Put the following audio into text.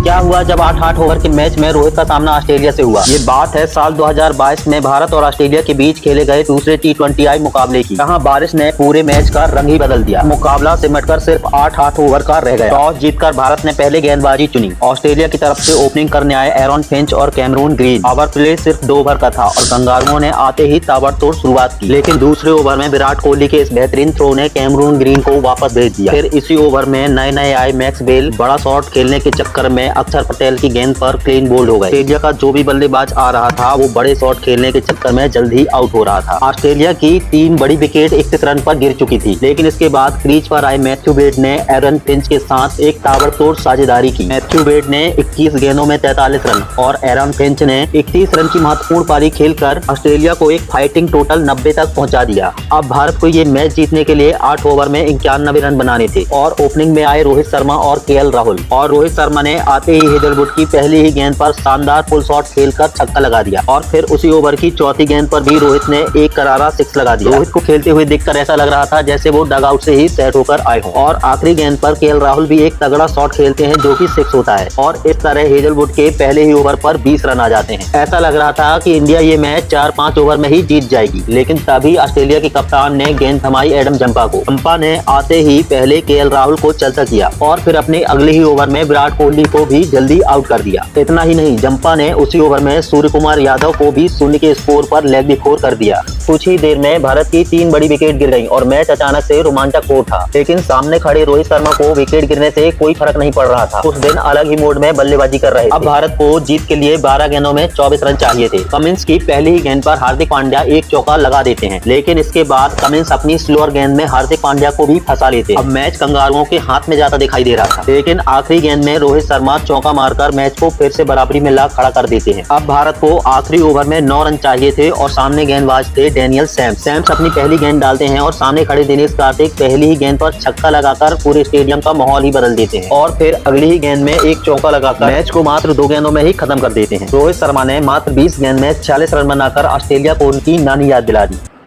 क्या हुआ जब 8-8 ओवर के मैच में रोहित का सामना ऑस्ट्रेलिया से हुआ। ये बात है साल 2022 में भारत और ऑस्ट्रेलिया के बीच खेले गए दूसरे T20I मुकाबले की, जहां बारिश ने पूरे मैच का रंग ही बदल दिया। मुकाबला सिमटकर सिर्फ 8-8 ओवर का रह गया। टॉस जीतकर भारत ने पहले गेंदबाजी चुनी। ऑस्ट्रेलिया की तरफ से ओपनिंग करने आए एरन फिंच और कैमरून ग्रीन। ओवर प्ले सिर्फ 2 ओवर का था और कंगारुओं ने आते ही ताबड़तोड़ शुरुआत की, लेकिन दूसरे ओवर में विराट कोहली के इस बेहतरीन थ्रो ने कैमरून ग्रीन को वापस भेज दिया। फिर इसी ओवर में नए आए मैक्सवेल बड़ा शॉट खेलने के चक्कर में अक्षर पटेल की गेंद पर क्लीन बोल्ड हो गए। ऑस्ट्रेलिया का जो भी बल्लेबाज आ रहा था वो बड़े शॉट खेलने के चक्कर में जल्द ही आउट हो रहा था। ऑस्ट्रेलिया की 3 बड़ी विकेट 31 रन पर गिर चुकी थी, लेकिन इसके बाद क्रीज पर आए मैथ्यू वेड ने एरन फिंच के साथ एक ताबड़तोड़ साझेदारी की। मैथ्यू वेड ने 21 गेंदों में 43 रन और एरन फिंच ने 31 रन की महत्वपूर्ण पारी खेलकर ऑस्ट्रेलिया को एक फाइटिंग टोटल 90 तक पहुंचा दिया। अब भारत को ये मैच जीतने के लिए 8 ओवर में 91 रन बनाने थे और ओपनिंग में आए रोहित शर्मा और केएल राहुल। और रोहित शर्मा ने आते ही हेजलवुड की पहली ही गेंद पर शानदार फुल शॉट खेलकर छक्का लगा दिया और फिर उसी ओवर की चौथी गेंद पर भी रोहित ने एक करारा 6 लगा दिया। रोहित को खेलते हुए देखकर ऐसा लग रहा था जैसे वो डग आउट से ही सेट होकर आए हों। और आखिरी गेंद पर केएल राहुल भी एक तगड़ा शॉट खेलते हैं जो कि 6 होता है और इस तरह हेजलवुड के पहले ही ओवर पर 20 रन आ जाते हैं। ऐसा लग रहा था कि इंडिया ये मैच 4-5 ओवर में ही जीत जाएगी, लेकिन तभी ऑस्ट्रेलिया के कप्तान ने गेंद थमाई एडम जंपा को। जंपा ने आते ही पहले केएल राहुल को चलता किया और फिर अपने अगले ही ओवर में विराट कोहली को भी जल्दी आउट कर दिया। इतना ही नहीं, जंपा ने उसी ओवर में सूर्य कुमार यादव को भी 0 के स्कोर पर लेग बिफोर कर दिया। कुछ ही देर में भारत की 3 बड़ी विकेट गिर गईं और मैच अचानक से रोमांचक हो उठा, लेकिन सामने खड़े रोहित शर्मा को विकेट गिरने से कोई फर्क नहीं पड़ रहा था। उस दिन अलग ही मोड में बल्लेबाजी कर रहे थे। अब भारत को जीत के लिए 12 गेंदों में 24 रन चाहिए थे। कमिंस की पहली ही गेंद पर हार्दिक पांड्या एक चौका लगा देते हैं, लेकिन इसके बाद कमिंस अपनी स्लोअर गेंद में हार्दिक पांड्या को भी फंसा लेते। अब मैच कंगारुओं के हाथ में जाता दिखाई दे रहा था, लेकिन आखिरी गेंद में रोहित शर्मा चौका मारकर मैच को फिर से बराबरी में ला खड़ा कर देते हैं। अब भारत को आखिरी ओवर में 9 रन चाहिए थे और सामने गेंदबाज थे डेनियल सैम्स अपनी पहली गेंद डालते हैं और सामने खड़े दिनेश कार्तिक पहली ही गेंद पर छक्का लगाकर पूरे स्टेडियम का माहौल ही बदल देते हैं और फिर अगली ही गेंद में एक चौका लगाकर मैच को मात्र 2 गेंदों में ही खत्म कर देते हैं। रोहित शर्मा ने मात्र 20 गेंद में 46 रन बनाकर ऑस्ट्रेलिया को उनकी नानी याद दिला दी।